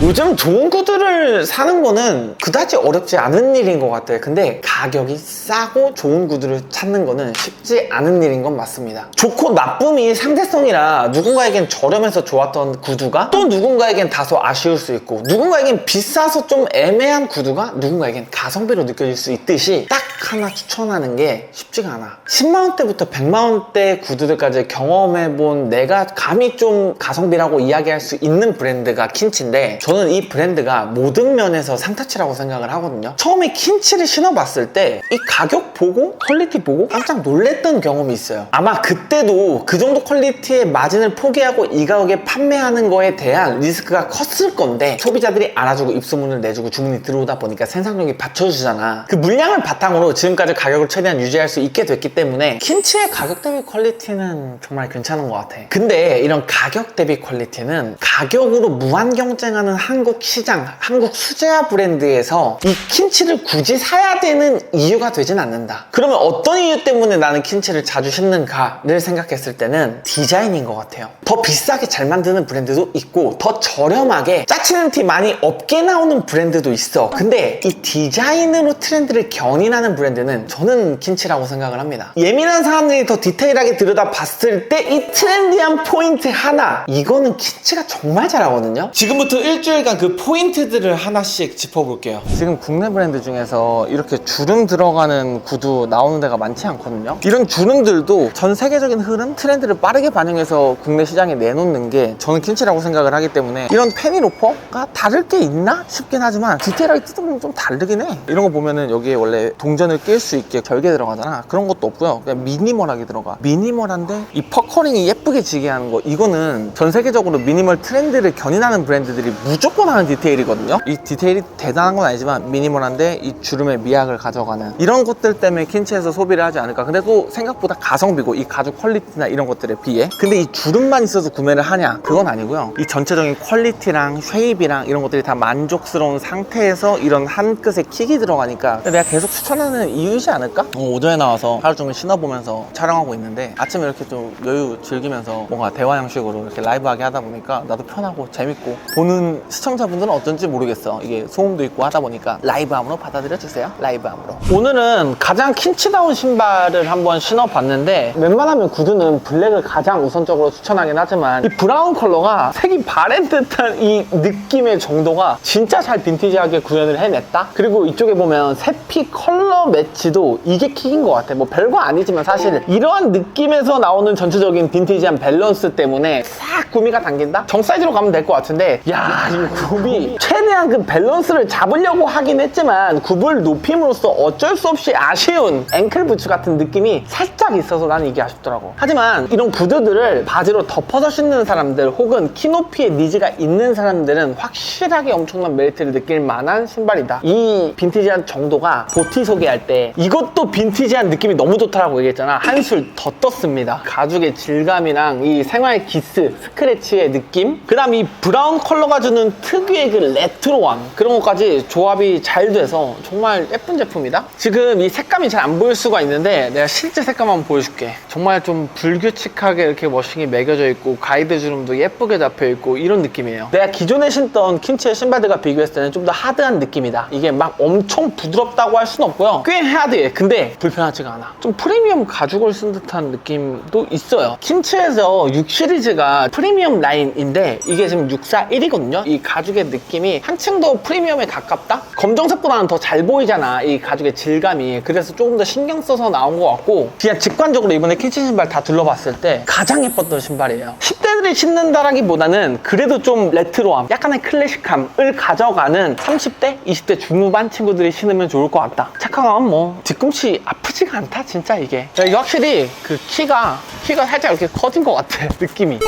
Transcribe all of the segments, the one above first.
요즘 좋은 구두를 사는 거는 그다지 어렵지 않은 일인 것 같아요. 근데 가격이 싸고 좋은 구두를 찾는 거는 쉽지 않은 일인 건 맞습니다. 좋고 나쁨이 상대성이라 누군가에겐 저렴해서 좋았던 구두가 또 누군가에겐 다소 아쉬울 수 있고, 누군가에겐 비싸서 좀 애매한 구두가 누군가에겐 가성비로 느껴질 수 있듯이 딱 하나 추천하는 게 쉽지가 않아. 10만원대부터 100만원대 구두들까지 경험해본 내가 감히 좀 가성비라고 이야기할 수 있는 브랜드가 킨치인데, 저는 이 브랜드가 모든 면에서 상타치라고 생각을 하거든요. 처음에 킨치를 신어봤을 때 이 가격 보고 퀄리티 보고 깜짝 놀랬던 경험이 있어요. 아마 그때도 그 정도 퀄리티의 마진을 포기하고 이 가격에 판매하는 거에 대한 리스크가 컸을 건데, 소비자들이 알아주고 입소문을 내주고 주문이 들어오다 보니까 생산력이 받쳐주잖아. 그 물량을 바탕으로 지금까지 가격을 최대한 유지할 수 있게 됐기 때문에 킨치의 가격 대비 퀄리티는 정말 괜찮은 것 같아. 근데 이런 가격 대비 퀄리티는 가격으로 무한 경쟁하는 한국 시장, 한국 수제화 브랜드에서 이 킨치를 굳이 사야 되는 이유가 되진 않는다. 그러면 어떤 이유 때문에 나는 킨치를 자주 신는가를 생각했을 때는 디자인인 것 같아요. 더 비싸게 잘 만드는 브랜드도 있고, 더 저렴하게 짜치는 티 많이 없게 나오는 브랜드도 있어. 근데 이 디자인으로 트렌드를 견인하는 브랜드는 저는 킨치라고 생각을 합니다. 예민한 사람들이 더 디테일하게 들여다봤을 때 이 트렌디한 포인트 하나, 이거는 킨치가 정말 잘하거든요. 지금부터 일주일간 그 포인트들을 하나씩 짚어볼게요. 지금 국내 브랜드 중에서 이렇게 주름 들어가는 구두 나오는 데가 많지 않거든요. 이런 주름들도 전 세계적인 흐름, 트렌드를 빠르게 반영해서 국내 시장에 내놓는 게 저는 킨치라고 생각을 하기 때문에, 이런 페니로퍼가 다를 게 있나 싶긴 하지만 디테일하게 뜯어보면 좀 다르긴 해. 이런 거 보면은 여기에 원래 동전을 낄 수 있게 절개 들어가잖아. 그런 것도 없고요. 그냥 미니멀하게 들어가. 미니멀한데 이 퍼커링이 예쁘게 지게 하는 거, 이거는 전 세계적으로 미니멀 트렌드를 견인하는 브랜드들이 무조건 하는 디테일이거든요. 이 디테일이 대단한 건 아니지만 미니멀한데 이 주름의 미학을 가져가는 이런 것들 때문에 킨치에서 소비를 하지 않을까. 근데 또 생각보다 가성비고, 이 가죽 퀄리티나 이런 것들에 비해. 근데 이 주름만 있어서 구매를 하냐? 그건 아니고요. 이 전체적인 퀄리티랑 쉐입이랑 이런 것들이 다 만족스러운 상태에서 이런 한 끗의 킥이 들어가니까 내가 계속 추천하는 이유이지 않을까? 오전에 나와서 하루 종일 신어보면서 촬영하고 있는데, 아침에 이렇게 좀 여유 즐기면서 뭔가 대화 형식으로 이렇게 라이브하게 하다 보니까 나도 편하고 재밌고, 보는 시청자분들은 어떤지 모르겠어. 이게 소음도 있고 하다 보니까 라이브함으로 받아들여주세요. 라이브함으로. 오늘은 가장 킨치다운 신발을 한번 신어봤는데, 웬만하면 구두는 블랙을 가장 우선적으로 추천하긴 하지만 이 브라운 컬러가 색이 바랜 듯한 이 느낌의 정도가 진짜 잘 빈티지하게 구현을 해냈다. 그리고 이쪽에 보면 세피 컬러 매치도 이게 킥인 것 같아. 뭐 별거 아니지만 사실 이러한 느낌에서 나오는 전체적인 빈티지한 밸런스 때문에 싹 구미가 당긴다? 정 사이즈로 가면 될 것 같은데, 야, 이 굽이 최대한 그 밸런스를 잡으려고 하긴 했지만 굽을 높임으로써 어쩔 수 없이 아쉬운 앵클 부츠 같은 느낌이 살짝 있어서 나는 이게 아쉽더라고. 하지만 이런 구두들을 바지로 덮어서 신는 사람들, 혹은 키높이의 니즈가 있는 사람들은 확실하게 엄청난 메리트를 느낄 만한 신발이다. 이 빈티지한 정도가 보티 소개할 때 이것도 빈티지한 느낌이 너무 좋다라고 얘기했잖아. 한술 더 떴습니다. 가죽의 질감이랑 이 생활 기스, 스크래치의 느낌, 그 다음 이 브라운 컬러가 주는 특유의 그 레트로함, 그런 것까지 조합이 잘 돼서 정말 예쁜 제품이다. 지금 이 색감이 잘 안 보일 수가 있는데 내가 실제 색감 한번 보여줄게. 정말 좀 불규칙하게 이렇게 머싱이 매겨져 있고, 가이드 주름도 예쁘게 잡혀 있고, 이런 느낌이에요. 내가 기존에 신던 킨치의 신발들과 비교했을 때는 좀 더 하드한 느낌이다. 이게 막 엄청 부드럽다고 할 수는 없고요. 꽤 하드해. 근데 불편하지가 않아. 좀 프리미엄 가죽을 쓴 듯한 느낌도 있어요. 킨치에서 6 시리즈가 프리미엄 라인인데 이게 지금 641이거든요. 이 가죽의 느낌이 한층 더 프리미엄에 가깝다? 검정색보다는 더 잘 보이잖아, 이 가죽의 질감이. 그래서 조금 더 신경 써서 나온 것 같고, 그냥 직관적으로 이번에 킨치 신발 다 둘러봤을 때 가장 예뻤던 신발이에요. 10대들이 신는다라기보다는 그래도 좀 레트로함, 약간의 클래식함을 가져가는 30대, 20대 중후반 친구들이 신으면 좋을 것 같다. 착화감은 뭐 뒤꿈치 아프지가 않다 진짜. 이게 확실히 그 키가 살짝 이렇게 커진 것 같아, 느낌이.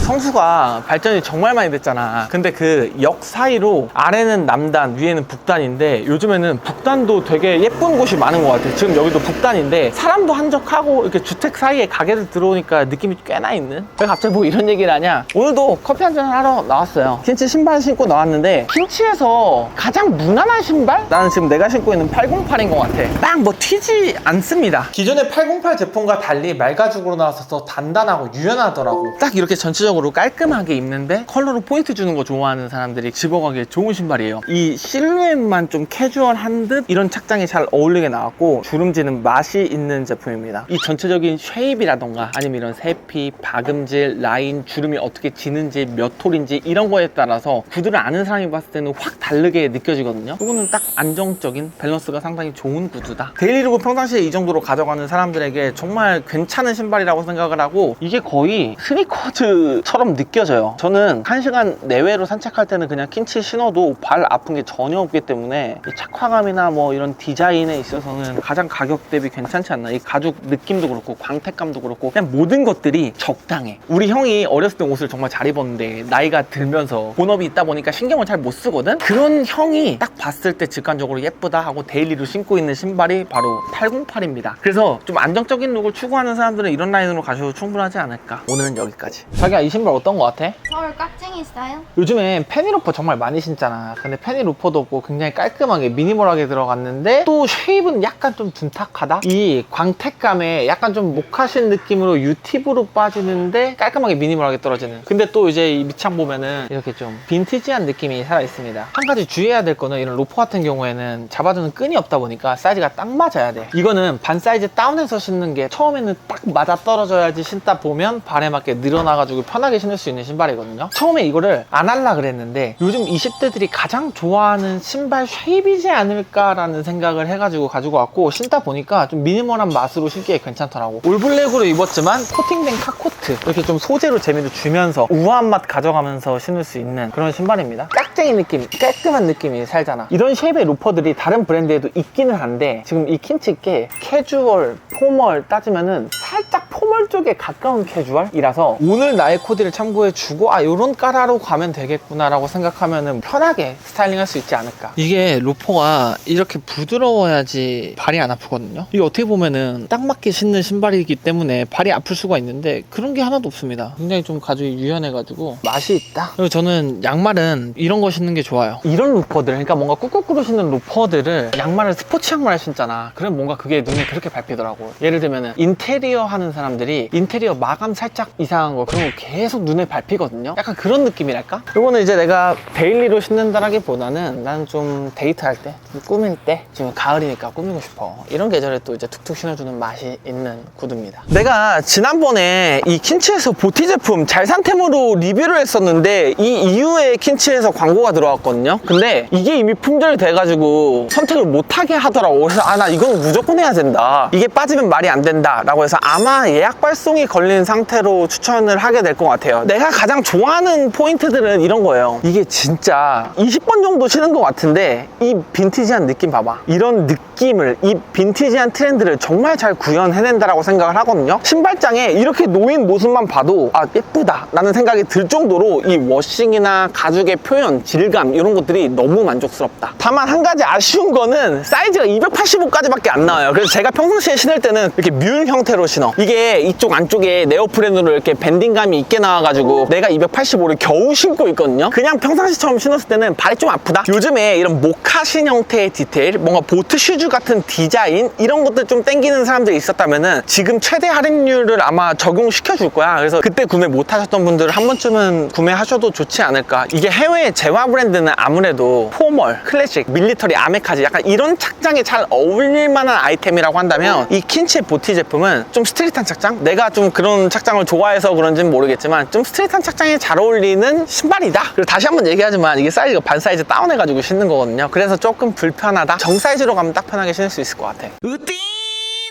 성수가 발전이 정말 많이 됐잖아. 근데 그 역 사이로 아래는 남단, 위에는 북단인데, 요즘에는 북단도 되게 예쁜 곳이 많은 것 같아. 지금 여기도 북단인데 사람도 한적하고 이렇게 주택 사이에 가게들 들어오니까 느낌이 꽤나 있는. 왜 갑자기 뭐 이런 얘기를 하냐? 오늘도 커피 한잔 하러 나왔어요. 킨치 신발 신고 나왔는데, 킨치에서 가장 무난한 신발? 나는 지금 내가 신고 있는 808인 것 같아. 딱 뭐 튀지 않습니다. 기존의 808 제품과 달리 말가죽으로 나와서 더 단단하고 유연하더라고. 딱 이렇게 전체적으로 전체적으로 깔끔하게 입는데 컬러로 포인트 주는 거 좋아하는 사람들이 집어가기에 좋은 신발이에요. 이 실루엣만 좀 캐주얼한 듯 이런 착장이 잘 어울리게 나왔고 주름지는 맛이 있는 제품입니다. 이 전체적인 쉐입이라던가 아니면 이런 세피, 박음질, 라인, 주름이 어떻게 지는지 몇 톨인지 이런 거에 따라서 구두를 아는 사람이 봤을 때는 확 다르게 느껴지거든요. 이거는 딱 안정적인 밸런스가 상당히 좋은 구두다. 데일리룩을 평상시에 이 정도로 가져가는 사람들에게 정말 괜찮은 신발이라고 생각을 하고 이게 거의 스니커즈처럼 느껴져요. 저는 1시간 내외로 산책할 때는 그냥 킨치 신어도 발 아픈 게 전혀 없기 때문에 이 착화감이나 뭐 이런 디자인에 있어서는 가장 가격 대비 괜찮지 않나. 이 가죽 느낌도 그렇고 광택감도 그렇고 그냥 모든 것들이 적당해. 우리 형이 어렸을 때 옷을 정말 잘 입었는데 나이가 들면서 본업이 있다 보니까 신경을 잘 못 쓰거든? 그런 형이 딱 봤을 때 직관적으로 예쁘다 하고 데일리로 신고 있는 신발이 바로 808입니다. 그래서 좀 안정적인 룩을 추구하는 사람들은 이런 라인으로 가셔도 충분하지 않을까. 오늘은 여기까지. 자기야, 이 신발 어떤 거 같아? 서울 깍쟁이 스타일? 요즘에 페니로퍼 정말 많이 신잖아. 근데 페니로퍼도 없고 굉장히 깔끔하게 미니멀하게 들어갔는데 또 쉐입은 약간 좀 둔탁하다? 이 광택감에 약간 좀 목하신 느낌으로 유팁으로 빠지는데 깔끔하게 미니멀하게 떨어지는. 근데 또 이제 이 밑창 보면은 이렇게 좀 빈티지한 느낌이 살아있습니다. 한 가지 주의해야 될 거는 이런 로퍼 같은 경우에는 잡아주는 끈이 없다 보니까 사이즈가 딱 맞아야 돼. 이거는 반 사이즈 다운해서 신는 게 처음에는 딱 맞아 떨어져야지 신다 보면 발에 맞게 늘어나가지고 편하게 신을 수 있는 신발이거든요. 처음에 이거를 안 할라 그랬는데 요즘 20대들이 가장 좋아하는 신발 쉐입이지 않을까라는 생각을 해가지고 가지고 왔고 신다 보니까 좀 미니멀한 맛으로 신기에 괜찮더라고. 올블랙으로 입었지만 코팅된 카코트 이렇게 좀 소재로 재미를 주면서 우아한 맛 가져가면서 신을 수 있는 그런 신발입니다. 깍쟁이 느낌, 깔끔한 느낌이 살잖아. 이런 쉐입의 로퍼들이 다른 브랜드에도 있기는 한데 지금 이 킨치께 캐주얼, 포멀 따지면은 살짝 포멀 쪽에 가까운 캐주얼이라서 오늘 나의 코디를 참고해주고 아 요런 까라로 가면 되겠구나 라고 생각하면은 편하게 스타일링할 수 있지 않을까. 이게 로퍼가 이렇게 부드러워야지 발이 안 아프거든요. 이게 어떻게 보면은 딱 맞게 신는 신발이기 때문에 발이 아플 수가 있는데 그런 게 하나도 없습니다. 굉장히 좀 가죽이 유연해가지고 맛이 있다. 그리고 저는 양말은 이런 거 신는 게 좋아요. 이런 로퍼들, 그러니까 뭔가 꾹꾹꾹 신는 로퍼들을 양말을 스포츠 양말 신잖아. 그럼 뭔가 그게 눈에 그렇게 밟히더라고. 예를 들면은 인테리어 하는 사람들이 인테리어 마감 살짝 이상한 거 그런 거 계속 눈에 밟히거든요. 약간 그런 느낌이랄까? 이거는 이제 내가 데일리로 신는다라기보다는 나는 좀 데이트할 때, 좀 꾸밀 때, 지금 가을이니까 꾸미고 싶어. 이런 계절에 또 이제 툭툭 신어주는 맛이 있는 구두입니다. 내가 지난번에 이 킨치에서 보티 제품 잘산템으로 리뷰를 했었는데 이 이후에 킨치에서 광고가 들어왔거든요. 근데 이게 이미 품절이 돼가지고 선택을 못하게 하더라고. 그래서 아, 나 이건 무조건 해야 된다. 이게 빠지면 말이 안 된다 라고 해서 아마 예약 발송이 걸린 상태로 추천을 하게 될 것 같아요. 내가 가장 좋아하는 포인트들은 이런 거예요. 이게 진짜 20번 정도 신은 것 같은데 이 빈티지한 느낌 봐봐. 이런 느낌을, 이 빈티지한 트렌드를 정말 잘 구현해낸다라고 생각을 하거든요. 신발장에 이렇게 놓인 모습만 봐도 아 예쁘다 라는 생각이 들 정도로 이 워싱이나 가죽의 표현, 질감 이런 것들이 너무 만족스럽다. 다만 한 가지 아쉬운 거는 사이즈가 285까지밖에 안 나와요. 그래서 제가 평상시에 신을 때는 이렇게 뮬 형태로 신어. 이게 이쪽 안쪽에 네오프렌으로 이렇게 밴딩감이 있게 나와가지고 내가 285를 겨우 신고 있거든요. 그냥 평상시처럼 신었을 때는 발이 좀 아프다. 요즘에 이런 모카신 형태의 디테일, 뭔가 보트 슈즈 같은 디자인 이런 것들 좀 땡기는 사람들이 있었다면은 지금 최대 할인율을 아마 적용시켜 줄 거야. 그래서 그때 구매 못 하셨던 분들은 한 번쯤은 구매하셔도 좋지 않을까. 이게 해외 재화 브랜드는 아무래도 포멀, 클래식, 밀리터리, 아메카지 약간 이런 착장에 잘 어울릴 만한 아이템이라고 한다면 이 킨치의 보티 제품은 좀 스트릿한 착장? 내가 좀 그런 착장을 좋아해서 그런지는 모르겠지만 좀 스트릿한 착장에 잘 어울리는 신발이다. 그리고 다시 한번 얘기하지만 이게 사이즈가 반 사이즈 다운해가지고 신는 거거든요. 그래서 조금 불편하다. 정 사이즈로 가면 딱 편하게 신을 수 있을 것 같아.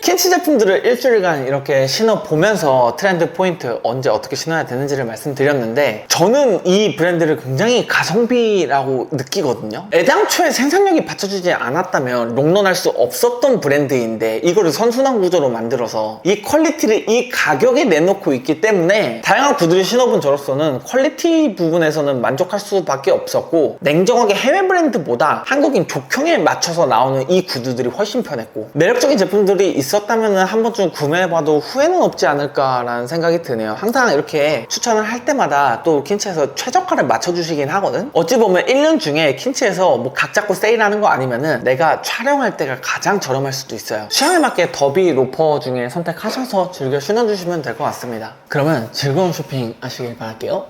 킨치 제품들을 일주일간 이렇게 신어보면서 트렌드 포인트 언제 어떻게 신어야 되는지를 말씀드렸는데 저는 이 브랜드를 굉장히 가성비라고 느끼거든요. 애당초에 생산력이 받쳐주지 않았다면 롱런할 수 없었던 브랜드인데 이거를 선순환 구조로 만들어서 이 퀄리티를 이 가격에 내놓고 있기 때문에 다양한 구두를 신어본 저로서는 퀄리티 부분에서는 만족할 수밖에 없었고 냉정하게 해외 브랜드보다 한국인 족형에 맞춰서 나오는 이 구두들이 훨씬 편했고 매력적인 제품들이 있어 있었다면 한 번쯤 구매해봐도 후회는 없지 않을까라는 생각이 드네요. 항상 이렇게 추천을 할 때마다 또 킨치에서 최저가를 맞춰주시긴 하거든. 어찌 보면 1년 중에 킨치에서 뭐 각 잡고 세일하는 거 아니면은 내가 촬영할 때가 가장 저렴할 수도 있어요. 취향에 맞게 더비 로퍼 중에 선택하셔서 즐겨 신어주시면 될 것 같습니다. 그러면 즐거운 쇼핑 하시길 바랄게요.